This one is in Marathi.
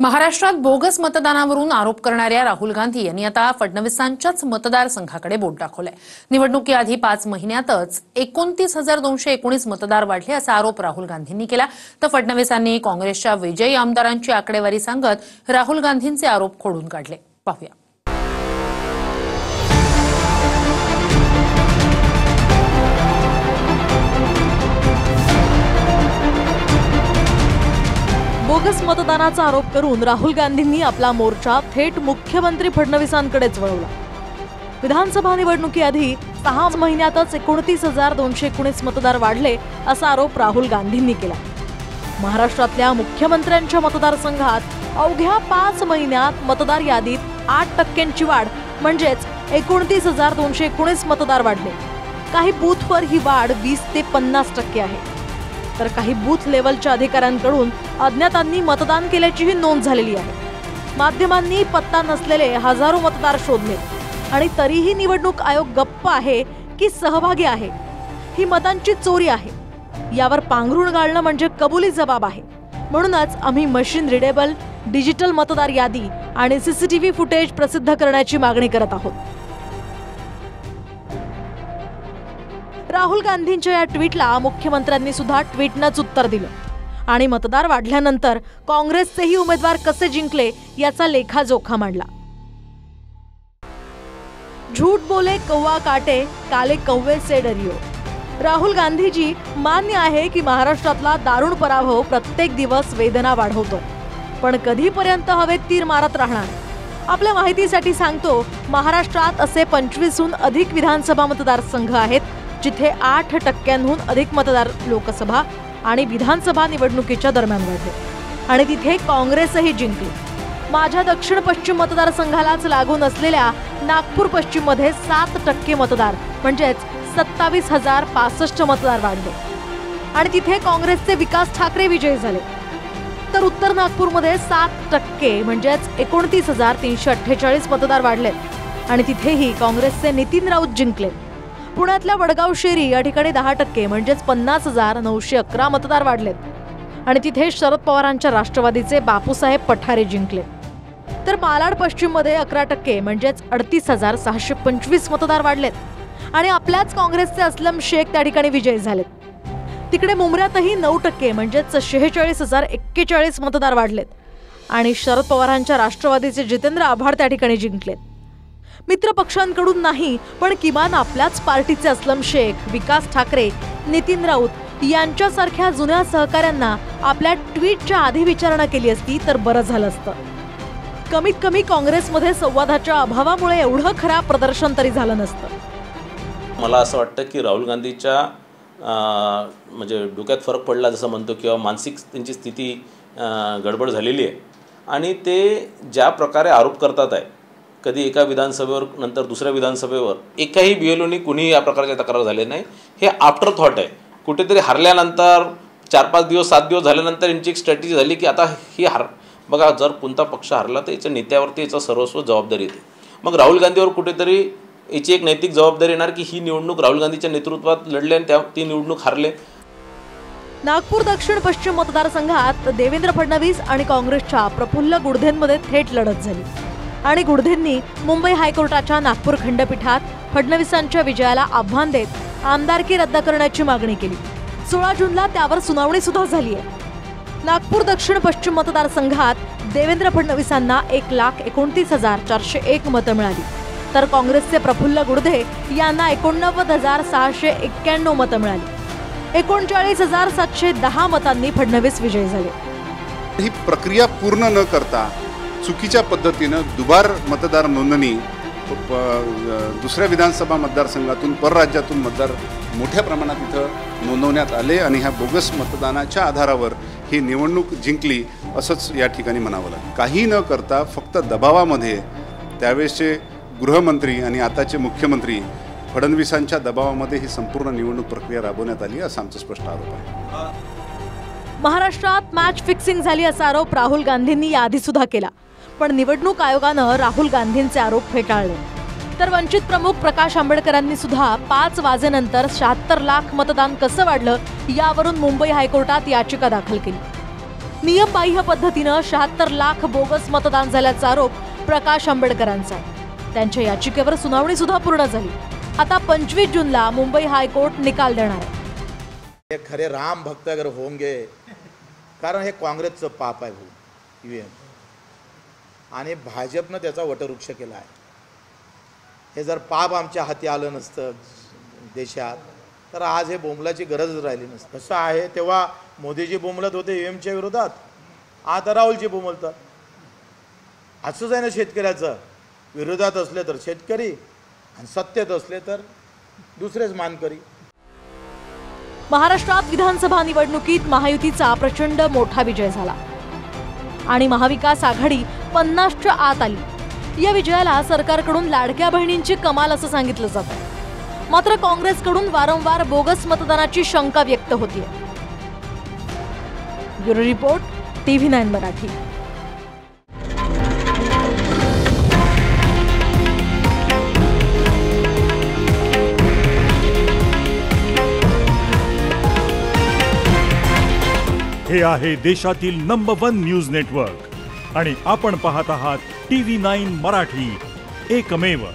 महाराष्ट्रात बोगस मतदानावरून आरोप करणाऱ्या राहुल गांधी यांनी आता फडणवीसांच्याच मतदारसंघाकडे बोट दाखवलंय। निवडणुकीआधी 5 महिन्यातच 29,219 मतदार वाढले असा आरोप राहुल गांधींनी केला। तर फडणवीसांनी काँग्रेसच्या विजयी आमदारांची आकडेवारी सांगत राहुल गांधींचे आरोप खोडून काढले। पाहूया। बोगस मतदानाचा आरोप करून राहुल गांधींनी आपला मोर्चा थेट मुख्यमंत्री फडणवीसांकडेच वळवला। विधानसभा निवडणुकीआधी 6 महिन्यातच 29,219 मतदार वाढले असा आरोप राहुल गांधींनी केला। महाराष्ट्रातल्या मुख्यमंत्र्यांच्या मतदारसंघात अवघ्या 5 महिन्यात मतदार यादीत 8% वाढ म्हणजेच 29,219 मतदार वाढले। काही बूथवर ही वाढ 20 ते 50% आहे। तर काही बूथ लेवलच्या अधिकाऱ्यांकडून अज्ञातांनी मतदान केल्याचीही नोंद झालेली आहे। माध्यमांनी पत्ता नसलेले हजारो मतदार शोधले आणि तरीही निवडणूक आयोग गप्प आहे की सहभागी आहे। ही मतांची चोरी आहे, यावर पांघरुण घालणं म्हणजे कबुली जबाब आहे। म्हणूनच आम्ही मशीन रिडेबल डिजिटल मतदार यादी आणि सीसीटीव्ही फुटेज प्रसिद्ध करण्याची मागणी करत आहोत। राहुल गांधींच्या या ट्विटला मुख्यमंत्र्यांनी सुद्धा ट्विटनंच उत्तर दिलं आणि मतदार वाढल्यानंतर काँग्रेसचेही उमेदवार कसे जिंकले याचा लेखाजोखा मांडला। झूठ बोले कौवा काटे, काले कौवे से डरियो। राहुल गांधीजी मान्य आहे की महाराष्ट्रातला दारुण पराभव प्रत्येक दिवस वेदना वाढवतो, पण कधीपर्यंत हवेत तीर मारत राहणार? आपल्या माहितीसाठी सांगतो, महाराष्ट्रात असे 25हून अधिक विधानसभा मतदारसंघ आहेत जिथे 8%हून अधिक मतदार लोकसभा आणि विधानसभा निवडणुकीच्या दरम्यान वाढले आणि तिथे काँग्रेसही जिंकली। माझ्या दक्षिण पश्चिम मतदारसंघालाच लागून असलेल्या नागपूर पश्चिम मध्ये 7% मतदार म्हणजेच 27,065 मतदार वाढले आणि तिथे काँग्रेसचे विकास ठाकरे विजयी झाले। तर उत्तर नागपूरमध्ये 7% म्हणजेच 29,348 मतदार वाढले आणि तिथेही काँग्रेसचे नितीन राऊत जिंकले। पुण्यातल्या वडगाव शेरी या ठिकाणी 10% म्हणजेच 50,911 मतदार वाढलेत आणि तिथे शरद पवारांच्या राष्ट्रवादीचे बापूसाहेब पठारे जिंकले। तर मालाड पश्चिम मध्ये 11% म्हणजेच 38,625 मतदार वाढलेत आणि आपल्याच काँग्रेसचे असलम शेख त्या ठिकाणी विजयी झालेत। तिकडे मुंबऱ्यातही 9% म्हणजेच 46,041 मतदार वाढलेत आणि शरद पवारांच्या राष्ट्रवादीचे जितेंद्र आव्हाड त्या ठिकाणी जिंकलेत। मित्र पक्षांकडून नाही, पण किमान आपल्याच पार्टीचे असलम शेख, विकास ठाकरे, नितीन राऊत यांच्यासारख्या जुन्या सहकाऱ्यांना आपल्या ट्विटच्या आधी विचारणा केली असती तर बरं झालं असतं। कमीत कमी काँग्रेसमध्ये संवादाच्या अभावामुळे एवढं खराब प्रदर्शन तरी झालं नसतं। मला असं वाटतं की राहुल गांधीच्या म्हणजे डोक्यात फरक पडला जसं म्हणतो किंवा मानसिक त्यांची स्थिती गडबड झालेली आहे आणि ते ज्या प्रकारे आरोप करतात आहे, कधी एका विधानसभेवर नंतर दुसऱ्या विधानसभेवर एकाही बीएलओनी कुणीही या प्रकारच्या तक्रार झाले नाही। हे आफ्टर थॉट आहे। कुठेतरी हरल्यानंतर 4-5 दिवस 7 दिवस झाल्यानंतर यांची एक स्ट्रॅटेजी झाली की आता ही बघा, जर कोणता पक्ष हरला तर याच्या नेत्यावरती याचा सर्वस्व जबाबदारी येते। मग राहुल गांधीवर कुठेतरी याची एक नैतिक जबाबदारी येणार की ही निवडणूक राहुल गांधीच्या नेतृत्वात लढले आणि ती निवडणूक हरले। नागपूर दक्षिण पश्चिम मतदारसंघात देवेंद्र फडणवीस आणि काँग्रेसच्या प्रफुल्ल गुडधेंमध्ये थेट लढत झाली आणि गुडधेंनी मुंबई हायकोर्टाच्या नागपूर खंडपीठात फडणवीसांच्या विजयाला आव्हान देत आमदारकी रद्द करण्याची मागणी केली। 16 जूनला त्यावर सुनावणी सुद्धा झाली आहे। नागपूर दक्षिण पश्चिम मतदारसंघात देवेंद्र फडणवीसांना 1,29,401 मतं मिळाली, तर काँग्रेसचे प्रफुल्ल गुडधे यांना 89,691 मतं मिळाली। 39,710 मतांनी फडणवीस विजयी झाले। ही प्रक्रिया पूर्ण न करता चुकीच्या पद्धतीनं दुबार मतदार नोंदणी दुसऱ्या विधानसभा मतदारसंघातून परराज्यातून मतदार मोठ्या प्रमाणात इथं नोंदवण्यात आले आणि ह्या बोगस मतदानाच्या आधारावर ही निवडणूक जिंकली असंच या ठिकाणी म्हणावं लागेल। काही न करता फक्त दबावामध्ये त्यावेळेसचे गृहमंत्री आणि आताचे मुख्यमंत्री फडणवीसांच्या दबावामध्ये ही संपूर्ण निवडणूक प्रक्रिया राबवण्यात आली असा आमचा स्पष्ट आरोप आहे। महाराष्ट्रात मॅच फिक्सिंग झाली असा आरोप राहुल गांधींनी याआधी सुद्धा केला, पण निवडणूक आयोगानं राहुल गांधींचे आरोप फेटाळले। तर वंचित प्रमुख प्रकाश आंबेडकरांनी सुद्धा 5 वाजेनंतर 76 लाख मतदान कसं वाढलं यावरून मुंबई हायकोर्टात याचिका दाखल केली। नियमबाह्य पद्धतीनं 76 लाख बोगस मतदान झाल्याचा आरोप प्रकाश आंबेडकरांचा आहे। त्यांच्या याचिकेवर सुनावणी सुद्धा पूर्ण झाली। आता 25 जूनला मुंबई हायकोर्ट निकाल देणार आहे। हे खरे राम भक्त अगर होंगे, कारण हे काँग्रेसचं पाप आहे भाऊ ईव्हीएम, आणि भाजपनं त्याचा वटवृक्ष केला आहे। हे जर पाप आमच्या हाती आलं नसतं देशात तर आज हे बोंबलाची गरजच राहिली नसती। कसं आहे, तेव्हा मोदीजी बोंबलत होते ईव्हीएमच्या विरोधात, आता राहुलजी बोंबलतात। असंच आहे ना, शेतकऱ्याचं विरोधात असले तर शेतकरी आणि सत्तेत असले तर दुसरेच मानकरी। महाराष्ट्रात विधानसभा निवडणुकीत महायुतीचा प्रचंड मोठा विजय झाला आणि महाविकास आघाडी 50च्या आत आली। या विजयाला सरकारकडून लाडक्या बहिणींची कमाल असं सांगितलं जातं। मात्र काँग्रेसकडून वारंवार बोगस मतदानाची शंका व्यक्त होतीये। Bureau report, TV9 Marathi. हे आहे देशातील नंबर 1 न्यूज नेटवर्क आणि आपण पाहत आहात TV9 मराठी, एकमेव।